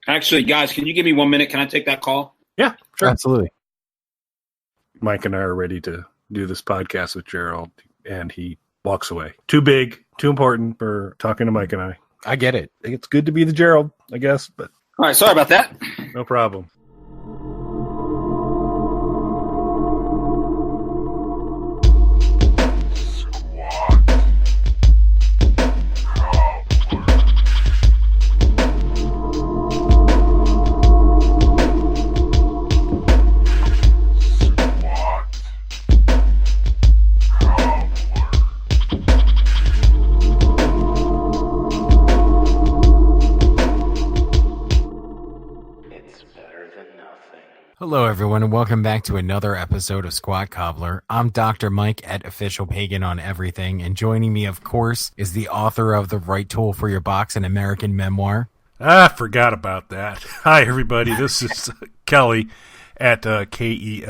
Actually, guys, can you give me 1 minute? Can I take that call? Yeah, sure. Absolutely. Mike and I are ready to do this podcast with Gerald, and he walks away. Too big, too important for talking to Mike and I. I get it. It's good to be the Gerald, I guess, but All right, sorry about that. no problem. Hello, everyone, and welcome back to another episode of Squat Cobbler. I'm Dr. Mike at Official Pagan on everything, and joining me, of course, is the author of The Right Tool for Your Box, an American memoir. I forgot about that. Hi, everybody. This is Kelly at KELLYTHUL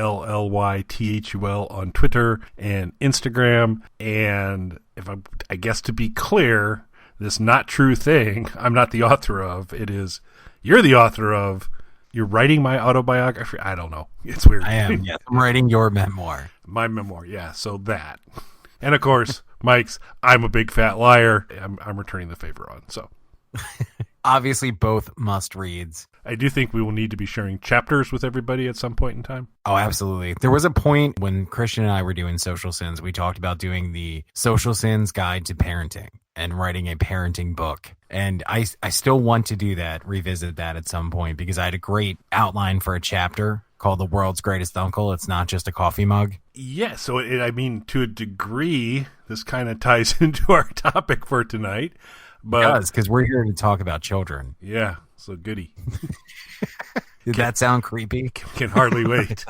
on Twitter and Instagram. And if I guess to be clear, this not true thing I'm not the author of. It is you're the author of. You're writing my autobiography? I don't know. It's weird. I am, yes. I'm writing your memoir. My memoir, yeah. So that. And, of course, Mike's I'm a Big Fat Liar. I'm returning the favor on, so. Obviously, both must-reads. I do think we will need to be sharing chapters with everybody at some point in time. Oh, absolutely. There was a point when Christian and I were doing Social Sins, we talked about doing the Social Sins Guide to Parenting and writing a parenting book. And I still want to do that, revisit that at some point, because I had a great outline for a chapter called The World's Greatest Uncle. It's not just a coffee mug. Yeah, so I mean, to a degree, this kind of ties into our topic for tonight. But, it does, because we're here to talk about children. Yeah, so goody. Did that sound creepy? Can hardly wait.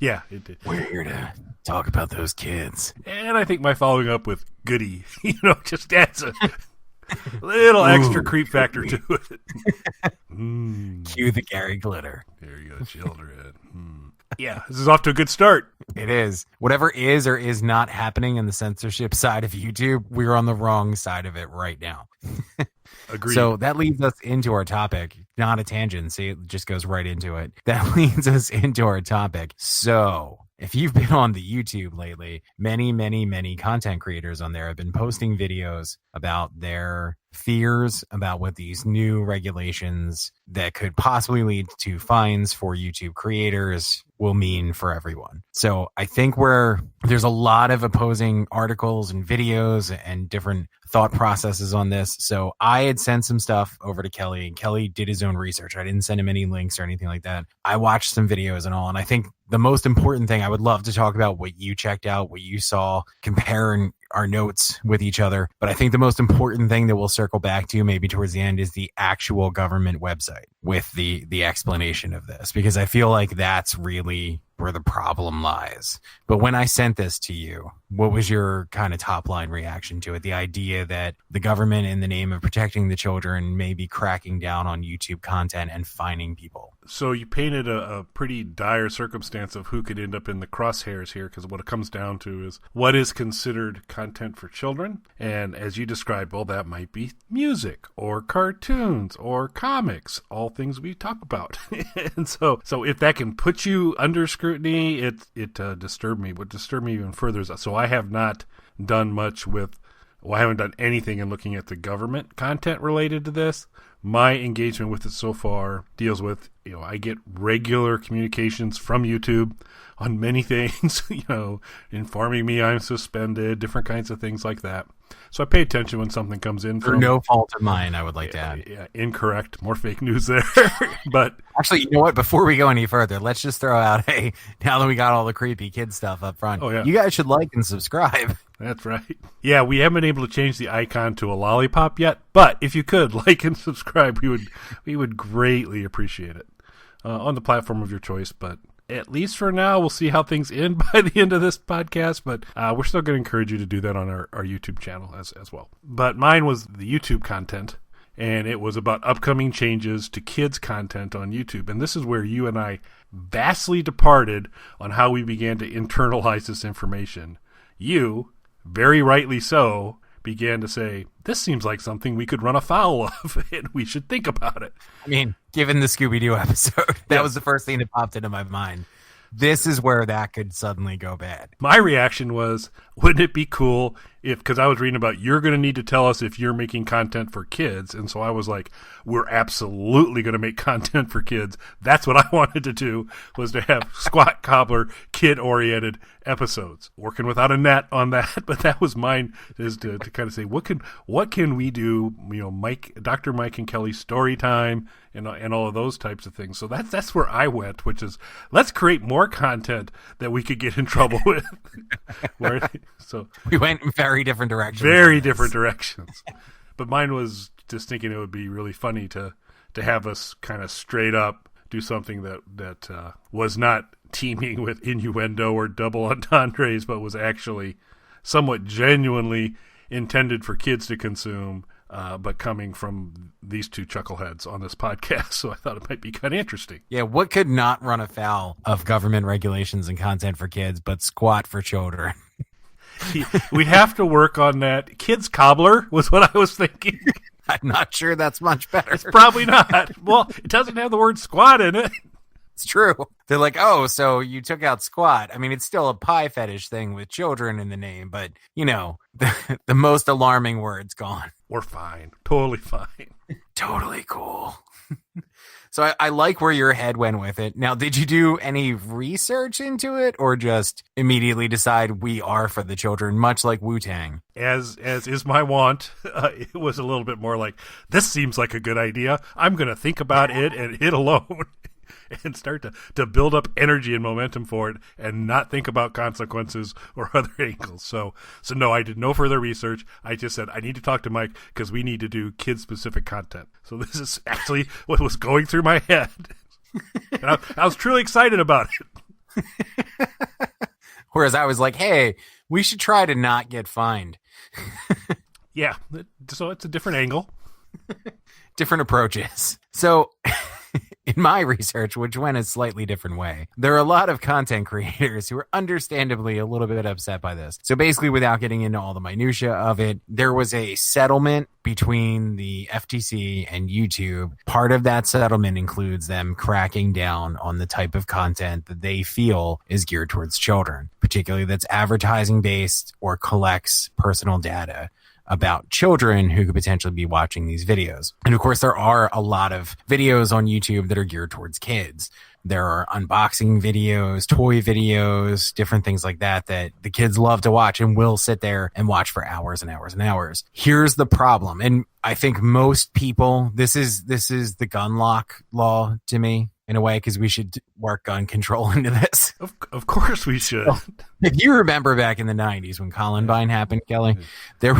Yeah, it did. We're here to talk about those kids. And I think my following up with goody, just adds a little extra creep factor to it. Cue the Gary Glitter. There you go, children. Yeah, this is off to a good start. It is. Whatever is or is not happening in the censorship side of YouTube, we're on the wrong side of it right now. Agreed. So that leads us into our topic. Not a tangent. See, it just goes right into it. That leads us into our topic. So if you've been on the YouTube lately, many content creators on there have been posting videos about their fears about what these new regulations that could possibly lead to fines for YouTube creators will mean for everyone. So I think there's a lot of opposing articles and videos and different thought processes on this. So I had sent some stuff over to Kelly, and Kelly did his own research. I didn't send him any links or anything like that. I watched some videos and all, and I think the most important thing, I would love to talk about what you checked out, what you saw, comparing our notes with each other. But I think the most important thing that we'll circle back to maybe towards the end is the actual government website with the explanation of this, because I feel like that's really where the problem lies. But when I sent this to you, what was your kind of top line reaction to it? The idea that the government, in the name of protecting the children, may be cracking down on YouTube content and fining people. So you painted a pretty dire circumstance of who could end up in the crosshairs here, because what it comes down to is what is considered content for children. And as you described, well, that might be music or cartoons or comics, all things we talk about. And so if that can put you under scrutiny, it disturbed me. What disturbed me even further is so I have not done much I haven't done anything in looking at the government content related to this. My engagement with it so far deals with, I get regular communications from YouTube on many things, informing me I'm suspended, different kinds of things like that. So I pay attention when something comes in. For no fault of mine, I would like to add. Yeah, incorrect. More fake news there. But actually, you know what? Before we go any further, let's just throw out, now that we got all the creepy kid stuff up front, you guys should like and subscribe. That's right. Yeah, we haven't been able to change the icon to a lollipop yet, but if you could like and subscribe, we would greatly appreciate it on the platform of your choice. But at least for now, we'll see how things end by the end of this podcast. But we're still going to encourage you to do that on our YouTube channel as well. But mine was the YouTube content, and it was about upcoming changes to kids' content on YouTube. And this is where you and I vastly departed on how we began to internalize this information. You, very rightly so, began to say, this seems like something we could run afoul of, and we should think about it. I mean, given the Scooby-Doo episode, that was the first thing that popped into my mind. This is where that could suddenly go bad. My reaction was, wouldn't it be cool if, because I was reading about, you're going to need to tell us if you're making content for kids. And so I was like, we're absolutely going to make content for kids. That's what I wanted to do, was to have Squat Cobbler kid-oriented episodes. Working without a net on that, but that was mine, is to kind of say, what can we do? You know, Dr. Mike and Kelly's story time and all of those types of things. So that's where I went, which is, let's create more content that we could get in trouble with. So we went in very different directions. Very different directions. But mine was just thinking it would be really funny to have us kind of straight up do something that was not teaming with innuendo or double entendres, but was actually somewhat genuinely intended for kids to consume, but coming from these two chuckleheads on this podcast. So I thought it might be kind of interesting. Yeah, what could not run afoul of government regulations and content for kids, but Squat for children? We have to work on that. Kids Cobbler was what I was thinking. I'm not sure that's much better. It's probably not. Well, it doesn't have the word squat in it. It's true. They're like, oh, so you took out squat. I mean, it's still a pie fetish thing with children in the name, but, you know, the most alarming word's gone. We're fine. Totally fine. Totally cool. So I like where your head went with it. Now, did you do any research into it or just immediately decide we are for the children, much like Wu-Tang? As is my wont, it was a little bit more like, this seems like a good idea. I'm going to think about it and it alone. And start to build up energy and momentum for it and not think about consequences or other angles. So no, I did no further research. I just said, I need to talk to Mike because we need to do kid-specific content. So this is actually what was going through my head. And I was truly excited about it. Whereas I was like, hey, we should try to not get fined. Yeah, so it's a different angle. Different approaches. So in my research, which went a slightly different way, there are a lot of content creators who are understandably a little bit upset by this. So basically, without getting into all the minutia of it, there was a settlement between the FTC and YouTube. Part of that settlement includes them cracking down on the type of content that they feel is geared towards children, particularly that's advertising based or collects personal data about children who could potentially be watching these videos. And of course, there are a lot of videos on YouTube that are geared towards kids. There are unboxing videos, toy videos, different things like that the kids love to watch and will sit there and watch for hours and hours and hours. Here's the problem. And I think most people, this is the gun lock law to me, in a way, because we should work gun control into this. Of course we should. Well, if you remember back in the 90s when Columbine happened, Kelly, there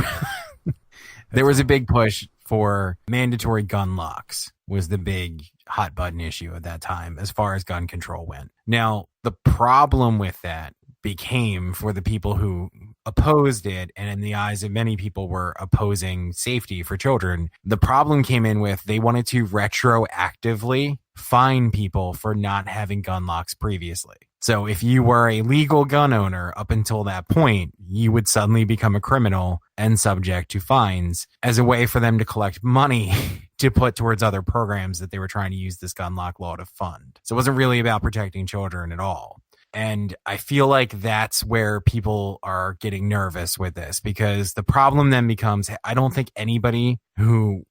was a big push for mandatory gun locks, was the big hot button issue at that time as far as gun control went. Now, the problem with that became, for the people who opposed it, and in the eyes of many people were opposing safety for children, the problem came in with they wanted to retroactively fine people for not having gun locks previously. So if you were a legal gun owner up until that point, you would suddenly become a criminal and subject to fines as a way for them to collect money to put towards other programs that they were trying to use this gun lock law to fund. So it wasn't really about protecting children at all. And I feel like that's where people are getting nervous with this, because the problem then becomes, I don't think anybody who,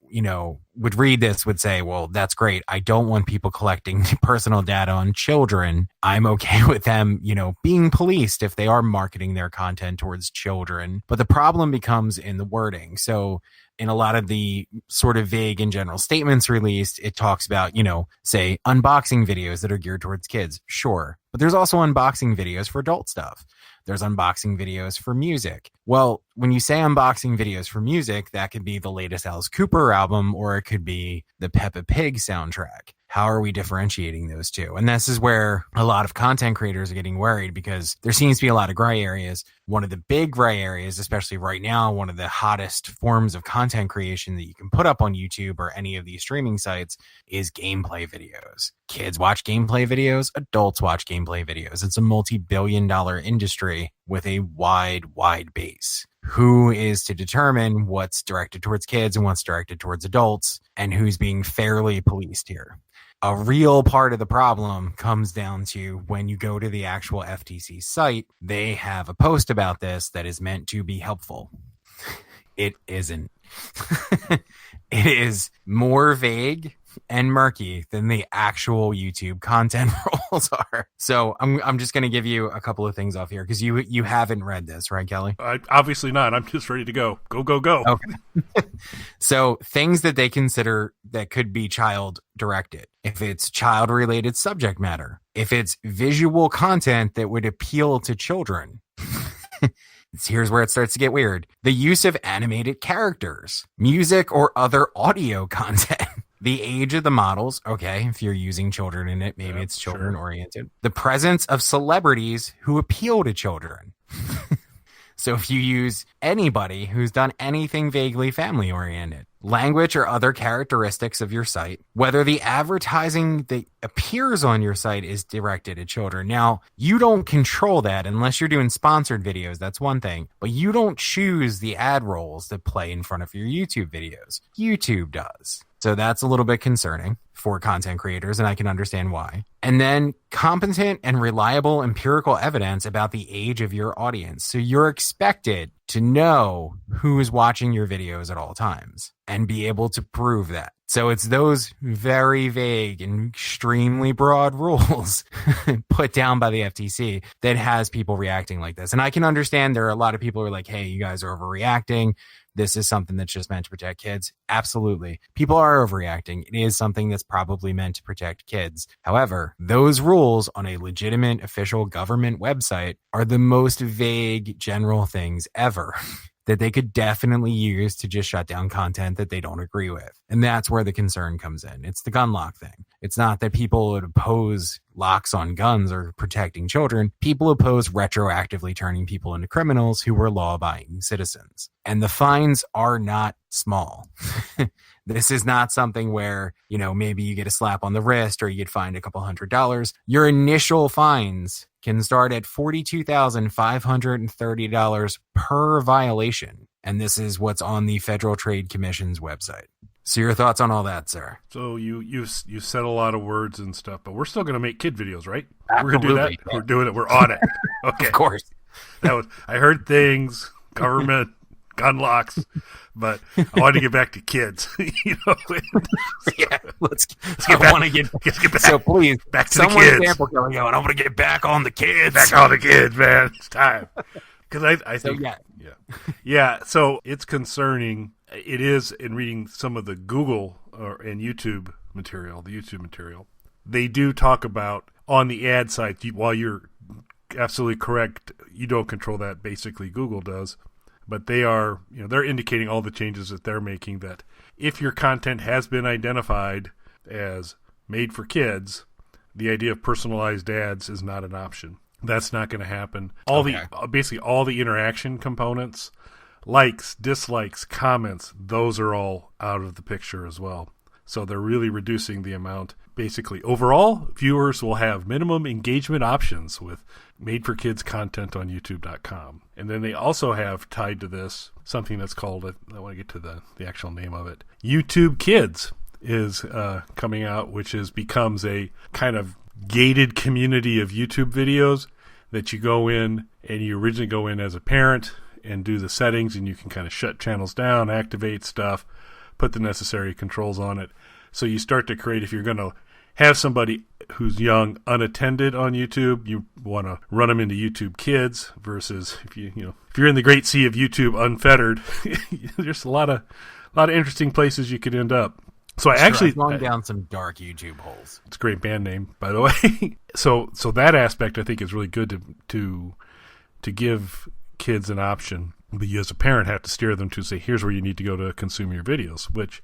would read this would say, well, that's great. I don't want people collecting personal data on children. I'm okay with them, being policed if they are marketing their content towards children. But the problem becomes in the wording. So in a lot of the sort of vague and general statements released, it talks about, say, unboxing videos that are geared towards kids. Sure. But there's also unboxing videos for adult stuff. There's unboxing videos for music. Well, when you say unboxing videos for music, that could be the latest Alice Cooper album, or it could be the Peppa Pig soundtrack. How are we differentiating those two? And this is where a lot of content creators are getting worried, because there seems to be a lot of gray areas. One of the big gray areas, especially right now, one of the hottest forms of content creation that you can put up on YouTube or any of these streaming sites is gameplay videos. Kids watch gameplay videos, adults watch gameplay videos. It's a multi-billion-dollar industry with a wide base. Who is to determine what's directed towards kids and what's directed towards adults, and who's being fairly policed here? A real part of the problem comes down to when you go to the actual FTC site, they have a post about this that is meant to be helpful. It isn't. It is more vague and murky than the actual YouTube content rules are. So I'm just going to give you a couple of things off here because you haven't read this, right, Kelly? Obviously not. I'm just ready to go. Go. Okay. So things that they consider that could be child directed. If it's child related subject matter, if it's visual content that would appeal to children. Here's where it starts to get weird. The use of animated characters, music, or other audio content. The age of the models. Okay, if you're using children in it, maybe it's children oriented. The presence of celebrities who appeal to children. So if you use anybody who's done anything vaguely family oriented, language or other characteristics of your site, whether the advertising that appears on your site is directed at children. Now, you don't control that unless you're doing sponsored videos. That's one thing, but you don't choose the ad rolls that play in front of your YouTube videos. YouTube does. So that's a little bit concerning for content creators, and I can understand why. And then competent and reliable empirical evidence about the age of your audience. So you're expected to know who is watching your videos at all times and be able to prove that. So it's those very vague and extremely broad rules put down by the FTC that has people reacting like this. And I can understand there are a lot of people who are like, hey, you guys are overreacting. This is something that's just meant to protect kids. Absolutely. People are overreacting. It is something that's probably meant to protect kids. However, those rules on a legitimate official government website are the most vague general things ever that they could definitely use to just shut down content that they don't agree with. And that's where the concern comes in. It's the gun lock thing. It's not that people would oppose locks on guns or protecting children. People oppose retroactively turning people into criminals who were law-abiding citizens. And the fines are not small. This is not something where, you know, maybe you get a slap on the wrist or you get fined a couple $100. Your initial fines can start at $42,530 per violation. And this is what's on the Federal Trade Commission's website. So your thoughts on all that, sir? So you said a lot of words and stuff, but we're still going to make kid videos, right? Absolutely. We're going to do that. Yeah. We're doing it. We're on it. Okay. Of course. I heard things, government, gun locks, but I wanted to get back to kids. You know. Yeah, let's get back. So please, back to the kids. Example going on. I want to get back on the kids. Back on the kids, man. It's time. Because I think, yeah. So it's concerning. It is in reading some of the Google and YouTube material, they do talk about on the ad side. While you're absolutely correct, you don't control that. Basically, Google does. But they are, they're indicating all the changes that they're making, that if your content has been identified as made for kids, the idea of personalized ads is not an option. That's not going to happen. Basically all the interaction components, likes, dislikes, comments, those are all out of the picture as well. So they're really reducing the amount. Basically, overall, viewers will have minimum engagement options with made-for-kids content on YouTube.com. And then they also have tied to this something that's called, I want to get to the actual name of it, YouTube Kids is coming out, which becomes a kind of gated community of YouTube videos that you go in, and you originally go in as a parent and do the settings, and you can kind of shut channels down, activate stuff, put the necessary controls on it. So you start to create, if you're going to have somebody who's young unattended on YouTube, you want to run them into YouTube Kids versus if you're in the great sea of YouTube unfettered, there's a lot of interesting places you could end up. So I've gone down some dark YouTube holes. It's a great band name, by the way. So that aspect I think is really good to give kids an option, but you as a parent have to steer them to say, here's where you need to go to consume your videos, which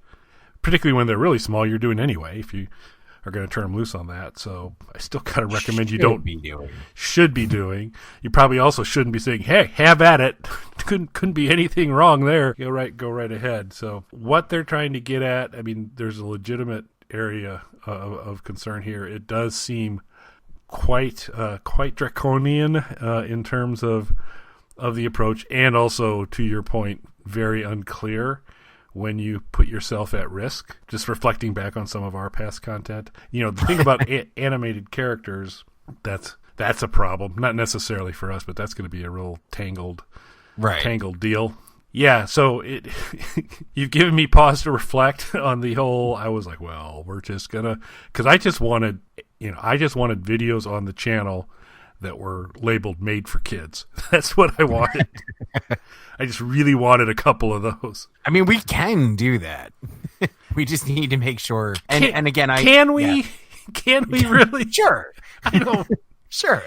particularly when they're really small, you're doing anyway. If you are going to turn them loose on that. So I still kind of recommend you should be doing. You probably also shouldn't be saying, hey, have at it. Couldn't be anything wrong there. Go right ahead. So what they're trying to get at, I mean, there's a legitimate area of concern here. It does seem quite draconian in terms of the approach, and also, to your point, very unclear when you put yourself at risk. Just reflecting back on some of our past content, the thing about animated characters, that's a problem. Not necessarily for us, but that's going to be a real tangled deal. Yeah, so you've given me pause to reflect on the whole. I was like, well, we're just gonna, because I just wanted videos on the channel that were labeled "made for kids." That's what I wanted. I just really wanted a couple of those. I mean, we can do that. We just need to make sure. And again, can we really? Sure. I don't. Sure.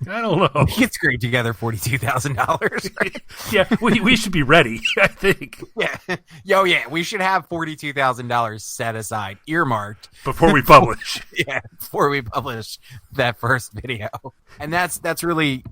I don't know. We could scrape together $42,000. Right? Yeah, we should be ready, I think. Yeah. We should have $42,000 set aside, earmarked. Before we publish. Before we publish that first video. And that's really,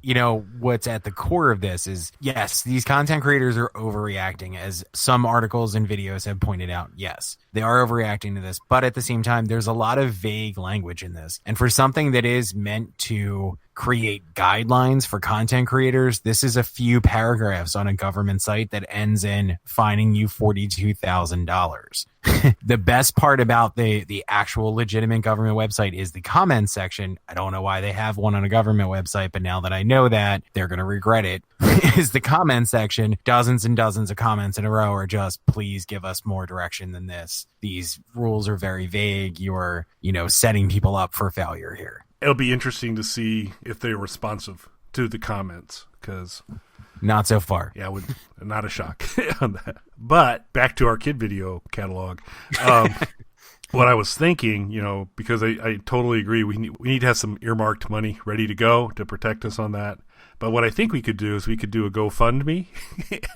what's at the core of this is, yes, these content creators are overreacting, as some articles and videos have pointed out. Yes, they are overreacting to this. But at the same time, there's a lot of vague language in this. And for something that is meant to create guidelines for content creators, this is a few paragraphs on a government site that ends in fining you $42,000. The best part about the actual legitimate government website is the comments section. I don't know why they have one on a government website, but now that I know that, they're going to regret it. Is the comment section. Dozens and dozens of comments in a row are just, please give us more direction than this. These rules are very vague. You're, setting people up for failure here. It'll be interesting to see if they're responsive to the comments, because not so far. Yeah, not a shock on that. But back to our kid video catalog. What I was thinking, because I totally agree, we need to have some earmarked money ready to go to protect us on that. But what I think we could do is we could do a GoFundMe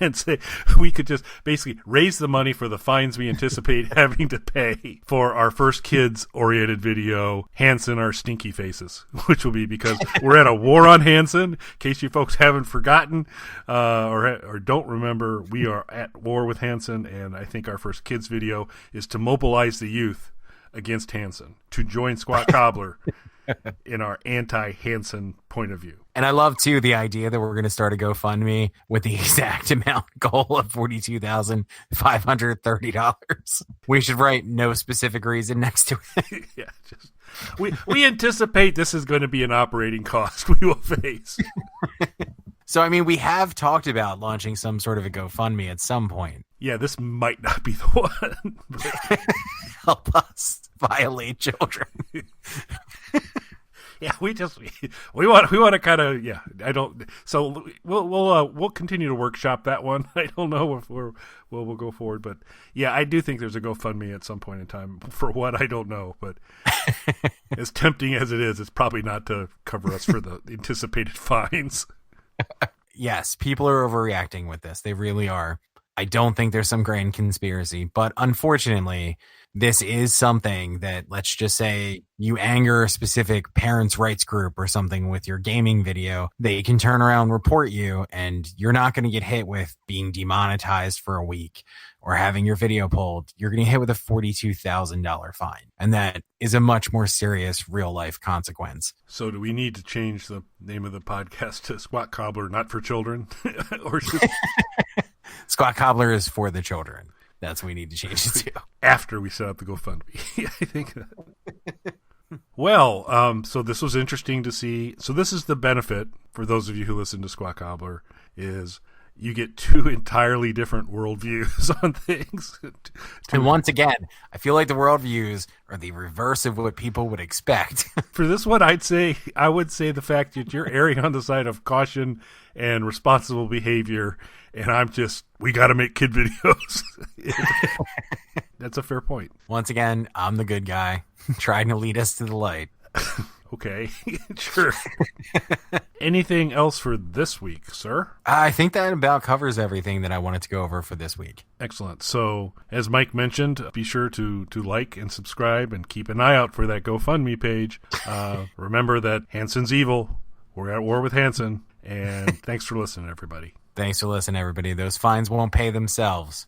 and say we could just basically raise the money for the fines we anticipate having to pay for our first kids-oriented video, Hanson, Our Stinky Faces, which will be because we're at a war on Hanson. In case you folks haven't forgotten or don't remember, we are at war with Hanson, and I think our first kids video is to mobilize the youth against Hanson, to join Squat Cobbler in our anti-Hanson point of view. And I love, too, the idea that we're going to start a GoFundMe with the exact amount goal of $42,530. We should write no specific reason next to it. Yeah, we anticipate this is going to be an operating cost we will face. So, I mean, we have talked about launching some sort of a GoFundMe at some point. Yeah, this might not be the one. Help us violate children. Yeah, we want to kind of, yeah. I don't. So we'll continue to workshop that one. I don't know if we'll go forward, but yeah, I do think there's a GoFundMe at some point in time. For what, I don't know, but as tempting as it is, it's probably not to cover us for the anticipated fines. Yes, people are overreacting with this. They really are. I don't think there's some grand conspiracy, but unfortunately, this is something that, let's just say you anger a specific parents' rights group or something with your gaming video, they can turn around and report you, and you're not going to get hit with being demonetized for a week or having your video pulled. You're going to get hit with a $42,000 fine. And that is a much more serious real-life consequence. So do we need to change the name of the podcast to Squat Cobbler, Not for Children? Or should... Squat Cobbler is for the children. That's what we need to change it to. After we set up the GoFundMe. I think that. Well, so this was interesting to see. So this is the benefit for those of you who listen to Squat Cobbler, is you get two entirely different worldviews on things. And once again, I feel like the worldviews are the reverse of what people would expect. For this one, I would say the fact that you're erring on the side of caution and responsible behavior, and I'm just, we got to make kid videos. That's a fair point. Once again, I'm the good guy trying to lead us to the light. Okay, sure. Anything else for this week, sir? I think that about covers everything that I wanted to go over for this week. Excellent. So, as Mike mentioned, be sure to like and subscribe and keep an eye out for that GoFundMe page. Remember that Hansen's evil. We're at war with Hansen. And thanks for listening, everybody. Thanks for listening, everybody. Those fines won't pay themselves.